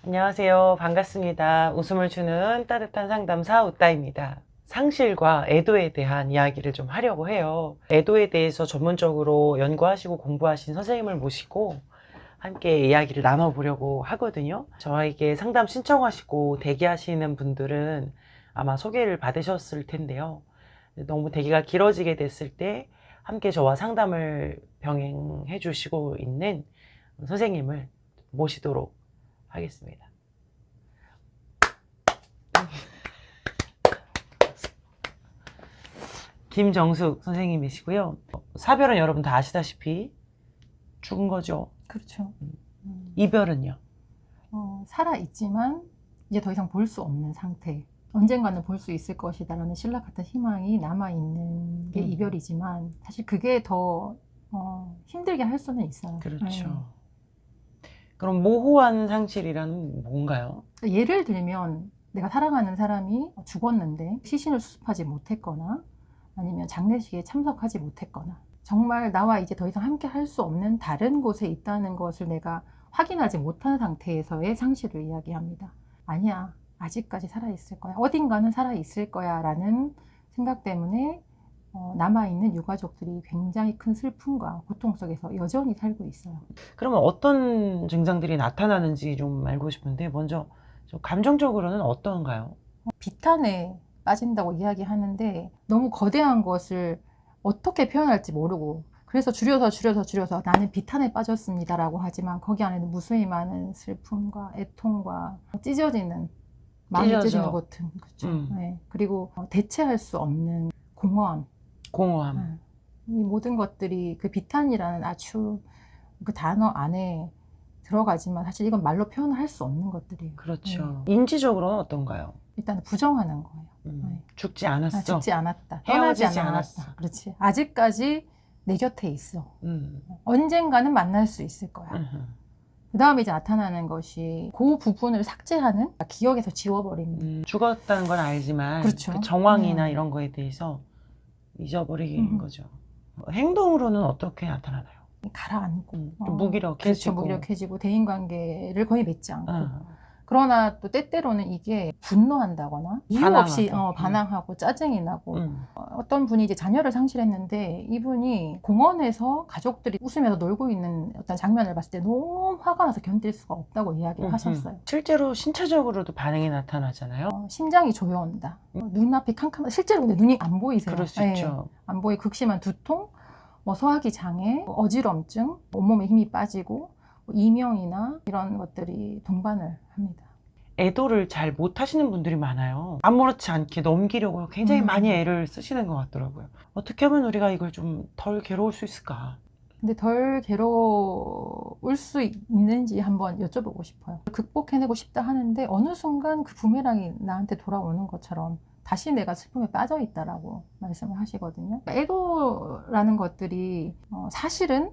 안녕하세요. 반갑습니다. 웃음을 주는 따뜻한 상담사 웃다입니다. 상실과 애도에 대한 이야기를 좀 하려고 해요. 애도에 대해서 전문적으로 연구하시고 공부하신 선생님을 모시고 함께 이야기를 나눠보려고 하거든요. 저에게 상담 신청하시고 대기하시는 분들은 아마 소개를 받으셨을 텐데요. 너무 대기가 길어지게 됐을 때 함께 저와 상담을 병행해 주시고 있는 선생님을 모시도록 하겠습니다. 김정숙 선생님이시고요. 사별은 여러분 다 아시다시피 죽은 거죠. 그렇죠. 이별은요? 살아있지만 이제 더 이상 볼 수 없는 상태. 언젠가는 볼 수 있을 것이다라는 신라 같은 희망이 남아있는 게 이별이지만 사실 그게 더 힘들게 할 수는 있어요. 그렇죠. 그럼 모호한 상실이란 뭔가요? 예를 들면 내가 사랑하는 사람이 죽었는데 시신을 수습하지 못했거나 아니면 장례식에 참석하지 못했거나 정말 나와 이제 더 이상 함께 할 수 없는 다른 곳에 있다는 것을 내가 확인하지 못한 상태에서의 상실을 이야기합니다. 아니야, 아직까지 살아있을 거야. 어딘가는 살아있을 거야 라는 생각 때문에 남아있는 유가족들이 굉장히 큰 슬픔과 고통 속에서 여전히 살고 있어요. 그러면 어떤 증상들이 나타나는지 좀 알고 싶은데 먼저 좀 감정적으로는 어떤가요? 비탄에 빠진다고 이야기하는데 너무 거대한 것을 어떻게 표현할지 모르고 그래서 줄여서 나는 비탄에 빠졌습니다 라고 하지만 거기 안에는 무수히 많은 슬픔과 애통과 찢어지는 마음이 찢어지는 것들 그렇죠. 네. 그리고 대체할 수 없는 공허함 이 모든 것들이 그 비탄이라는 아주 그 단어 안에 들어가지만 사실 이건 말로 표현할 수 없는 것들이에요. 그렇죠. 인지적으로는 어떤가요? 일단 부정하는 거예요. 죽지 않았어. 죽지 않았다. 떠나지 헤어지지 않았다. 그렇지. 아직까지 내 곁에 있어. 언젠가는 만날 수 있을 거야. 그 다음에 이제 나타나는 것이 그 부분을 삭제하는, 기억에서 지워버리는. 죽었다는 건 알지만 그렇죠. 그 정황이나 이런 거에 대해서 잊어버리는 거죠. 행동으로는 어떻게 나타나나요? 가라앉고 좀 무기력해지고. 그렇죠. 무기력해지고 대인관계를 거의 맺지 않고 그러나 또 때때로는 이게 분노한다거나 이유 없이 반항하고 짜증이 나고 어떤 분이 이제 자녀를 상실했는데 이분이 공원에서 가족들이 웃으면서 놀고 있는 어떤 장면을 봤을 때 너무 화가 나서 견딜 수가 없다고 이야기를 하셨어요. 실제로 신체적으로도 반응이 나타나잖아요. 심장이 조여온다. 눈앞이 캄캄하다. 실제로 근데 눈이 안 보이세요. 그럴 수 있죠. 안 보이 극심한 두통, 소화기 장애, 어지럼증, 온몸에 힘이 빠지고 이명이나 이런 것들이 동반을 합니다. 애도를 잘 못하시는 분들이 많아요. 아무렇지 않게 넘기려고 굉장히 많이 애를 쓰시는 것 같더라고요. 어떻게 하면 우리가 이걸 좀 덜 괴로울 수 있을까? 근데 덜 괴로울 수 있는지 한번 여쭤보고 싶어요. 극복해내고 싶다 하는데 어느 순간 그 부메랑이 나한테 돌아오는 것처럼 다시 내가 슬픔에 빠져 있다라고 말씀을 하시거든요. 애도라는 것들이 사실은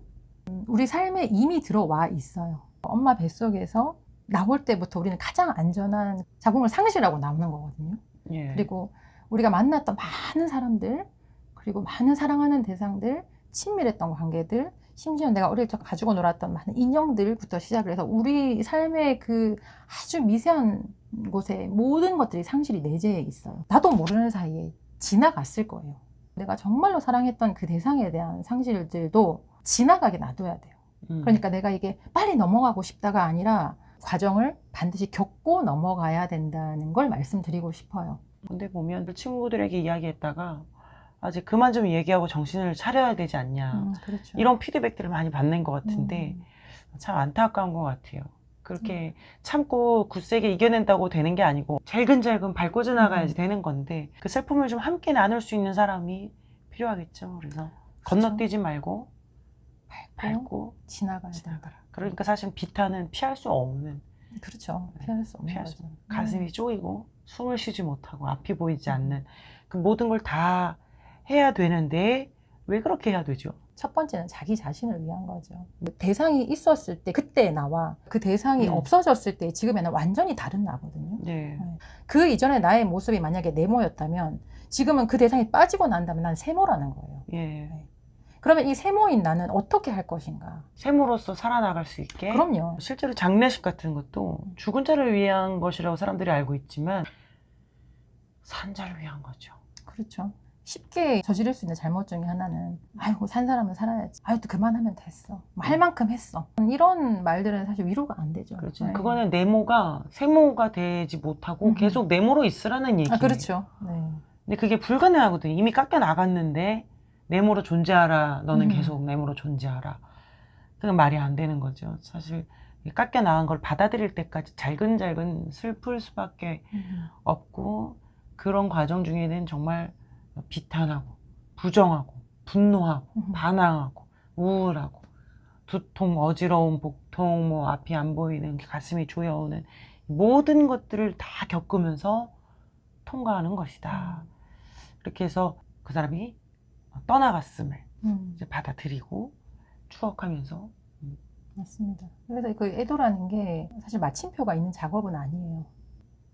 우리 삶에 이미 들어와 있어요. 엄마 뱃속에서 나올 때부터 우리는 가장 안전한 자궁을 상실하고 나오는 거거든요. 예. 그리고 우리가 만났던 많은 사람들, 그리고 많은 사랑하는 대상들, 친밀했던 관계들, 심지어 내가 어릴 적 가지고 놀았던 많은 인형들부터 시작을 해서 우리 삶의 그 아주 미세한 곳에 모든 것들이 상실이 내재해 있어요. 나도 모르는 사이에 지나갔을 거예요. 내가 정말로 사랑했던 그 대상에 대한 상실들도 지나가게 놔둬야 돼요. 그러니까 내가 이게 빨리 넘어가고 싶다가 아니라 과정을 반드시 겪고 넘어가야 된다는 걸 말씀드리고 싶어요. 근데 보면 친구들에게 이야기했다가 아직 그만 좀 얘기하고 정신을 차려야 되지 않냐. 그렇죠. 이런 피드백들을 많이 받는 것 같은데 참 안타까운 것 같아요. 그렇게 참고 굳세게 이겨낸다고 되는 게 아니고 잘근잘근 밟고 지나가야지 되는 건데 그 슬픔을 좀 함께 나눌 수 있는 사람이 필요하겠죠. 그래서 그렇죠. 건너뛰지 말고 밟고 지나가야 된다. 그러니까 사실 비탄은 피할 수 없는. 그렇죠. 피할 수 없는 거죠. 가슴이 쪼이고 숨을 쉬지 못하고 앞이 보이지 않는 그 모든 걸 다 해야 되는데 왜 그렇게 해야 되죠? 첫 번째는 자기 자신을 위한 거죠. 대상이 있었을 때 그때 나와 그 대상이 없어졌을 때 지금의 나 완전히 다른 나거든요. 네. 그 이전의 나의 모습이 만약에 네모였다면 지금은 그 대상이 빠지고 난 다음에 난 세모라는 거예요. 예. 그러면 이 세모인 나는 어떻게 할 것인가? 세모로서 살아나갈 수 있게. 그럼요. 실제로 장례식 같은 것도 죽은 자를 위한 것이라고 사람들이 알고 있지만 산 자를 위한 거죠. 그렇죠. 쉽게 저지를 수 있는 잘못 중에 하나는 아이고 산 사람은 살아야지. 아유 또 그만하면 됐어. 뭐할 만큼 했어. 이런 말들은 사실 위로가 안 되죠. 그렇죠. 네. 그거는 네모가 세모가 되지 못하고 계속 네모로 있으라는 얘기예요. 아 그렇죠. 네. 근데 그게 불가능하거든요. 이미 깎여 나갔는데 네모로 존재하라. 너는 계속 네모로 존재하라. 그건 말이 안 되는 거죠. 사실 깎여 나간 걸 받아들일 때까지 잘근잘근 슬플 수밖에 없고, 그런 과정 중에는 정말 비탄하고 부정하고 분노하고 반항하고 우울하고 두통, 어지러움, 복통, 뭐 앞이 안 보이는, 가슴이 조여오는 모든 것들을 다 겪으면서 통과하는 것이다. 그렇게 해서 그 사람이 떠나갔음을 이제 받아들이고 추억하면서. 맞습니다. 그래서 그 애도라는 게 사실 마침표가 있는 작업은 아니에요.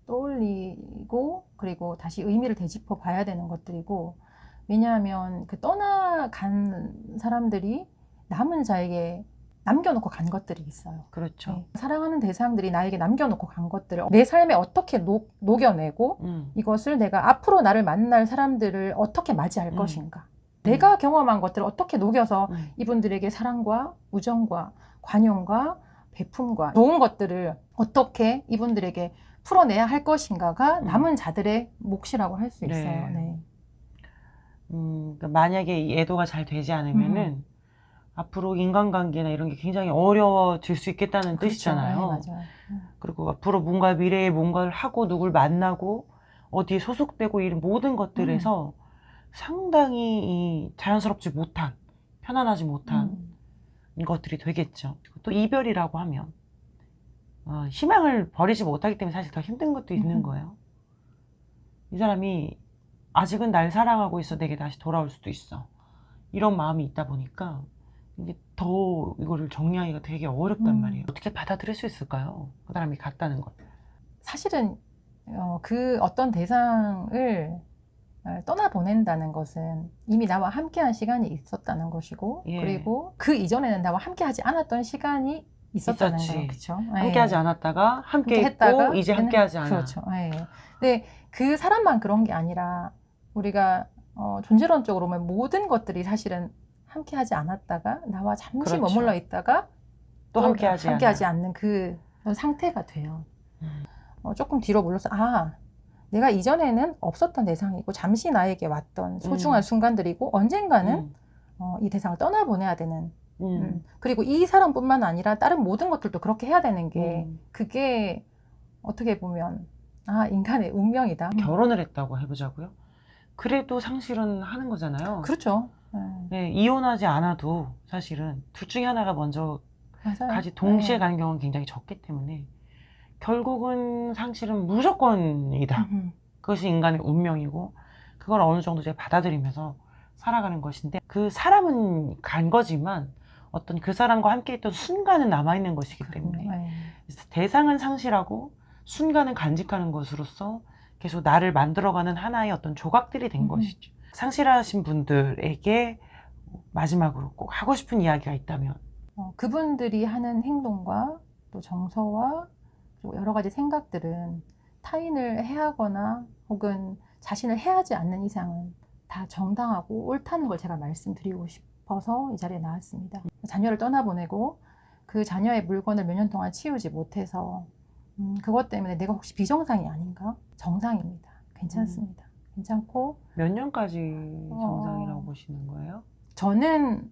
떠올리고 그리고 다시 의미를 되짚어 봐야 되는 것들이고, 왜냐하면 그 떠나간 사람들이 남은 자에게 남겨놓고 간 것들이 있어요. 그렇죠. 네. 사랑하는 대상들이 나에게 남겨놓고 간 것들을 내 삶에 어떻게 녹여내고 이것을 내가 앞으로 나를 만날 사람들을 어떻게 맞이할 것인가, 내가 경험한 것들을 어떻게 녹여서 이분들에게 사랑과 우정과 관용과 베품과 좋은 것들을 어떻게 이분들에게 풀어내야 할 것인가가 남은 자들의 몫이라고 할 수 있어요. 네. 그러니까 만약에 이 애도가 잘 되지 않으면은 앞으로 인간관계나 이런 게 굉장히 어려워질 수 있겠다는 그렇죠. 뜻이잖아요. 네, 맞아요. 그리고 앞으로 뭔가 미래에 뭔가를 하고 누굴 만나고 어디에 소속되고 이런 모든 것들에서 상당히 이 자연스럽지 못한, 편안하지 못한 것들이 되겠죠. 또 이별이라고 하면 희망을 버리지 못하기 때문에 사실 더 힘든 것도 있는 거예요. 이 사람이 아직은 날 사랑하고 있어, 내게 다시 돌아올 수도 있어, 이런 마음이 있다 보니까 이게 더 이거를 정리하기가 되게 어렵단 말이에요. 어떻게 받아들일 수 있을까요? 그 사람이 갔다는 걸. 사실은 그 어떤 대상을 떠나보낸다는 것은 이미 나와 함께한 시간이 있었다는 것이고, 그리고 그 이전에는 나와 함께하지 않았던 시간이 있었다는 거예요. 그렇죠? 함께하지 않았다가 함께 했다가 있고 이제 함께하지 않아. 그렇죠. 근데 그 사람만 그런 게 아니라 우리가 존재론적으로 보면 모든 것들이 사실은 함께하지 않았다가 나와 잠시 머물러 있다가 또 함께하지 않는 그 상태가 돼요. 조금 뒤로 물러서 내가 이전에는 없었던 대상이고 잠시 나에게 왔던 소중한 순간들이고 언젠가는 이 대상을 떠나보내야 되는, 그리고 이 사람뿐만 아니라 다른 모든 것들도 그렇게 해야 되는 게 그게 어떻게 보면 인간의 운명이다. 결혼을 했다고 해보자고요. 그래도 상실은 하는 거잖아요. 그렇죠. 네, 이혼하지 않아도 사실은 둘 중에 하나가 먼저 같이 동시에 가는 경우는 굉장히 적기 때문에 결국은 상실은 무조건이다. 그것이 인간의 운명이고 그걸 어느 정도 제가 받아들이면서 살아가는 것인데, 그 사람은 간 거지만 어떤 그 사람과 함께 있던 순간은 남아있는 것이기 때문에 대상은 상실하고 순간은 간직하는 것으로서 계속 나를 만들어가는 하나의 어떤 조각들이 된 것이죠. 상실하신 분들에게 마지막으로 꼭 하고 싶은 이야기가 있다면 그분들이 하는 행동과 또 정서와 그리고 여러 가지 생각들은 타인을 해하거나 혹은 자신을 해하지 않는 이상은 다 정당하고 옳다는 걸 제가 말씀드리고 싶어서 이 자리에 나왔습니다. 자녀를 떠나보내고 그 자녀의 물건을 몇 년 동안 치우지 못해서 그것 때문에 내가 혹시 비정상이 아닌가? 정상입니다. 괜찮습니다. 괜찮고. 몇 년까지 정상이라고 보시는 거예요? 저는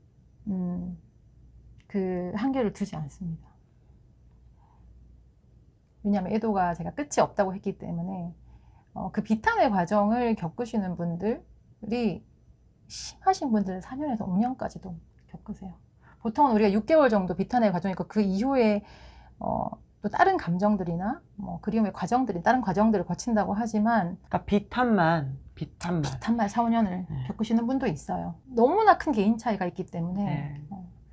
그 한계를 두지 않습니다. 왜냐하면 애도가 제가 끝이 없다고 했기 때문에 그 비탄의 과정을 겪으시는 분들이 심하신 분들은 4년에서 5년까지도 겪으세요. 보통은 우리가 6개월 정도 비탄의 과정이 있고 그 이후에 또 다른 감정들이나 뭐 그리움의 과정들이 다른 과정들을 거친다고 하지만, 그러니까 비탄만 4, 5년을 겪으시는 분도 있어요. 너무나 큰 개인 차이가 있기 때문에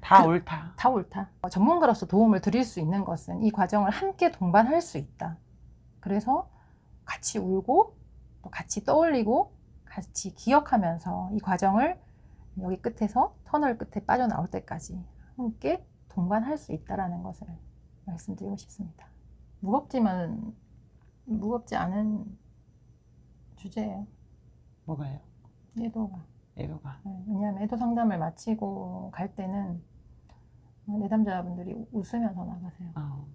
다 옳다. 다 옳다. 전문가로서 도움을 드릴 수 있는 것은 이 과정을 함께 동반할 수 있다. 그래서 같이 울고 또 같이 떠올리고 같이 기억하면서 이 과정을 여기 끝에서 터널 끝에 빠져나올 때까지 함께 동반할 수 있다라는 것을 말씀드리고 싶습니다. 무겁지 않은 주제예요. 뭐가요? 애도가. 애도가. 왜냐하면 애도 상담을 마치고 갈 때는 내담자분들이 웃으면서 나가세요.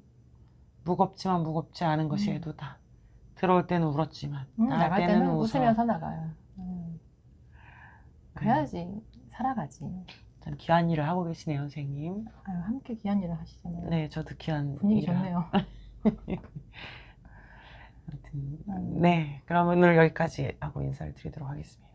무겁지만 무겁지 않은 것이 애도다. 들어올 때는 울었지만 나갈 때는 웃으면서 나가요. 그래야지 살아가지. 참 귀한 일을 하고 계시네요, 선생님. 아유, 함께 귀한 일을 하시잖아요. 네, 저도 귀한 분위기 일을 좋네요. 아무튼, 네, 그럼 오늘 여기까지 하고 인사를 드리도록 하겠습니다.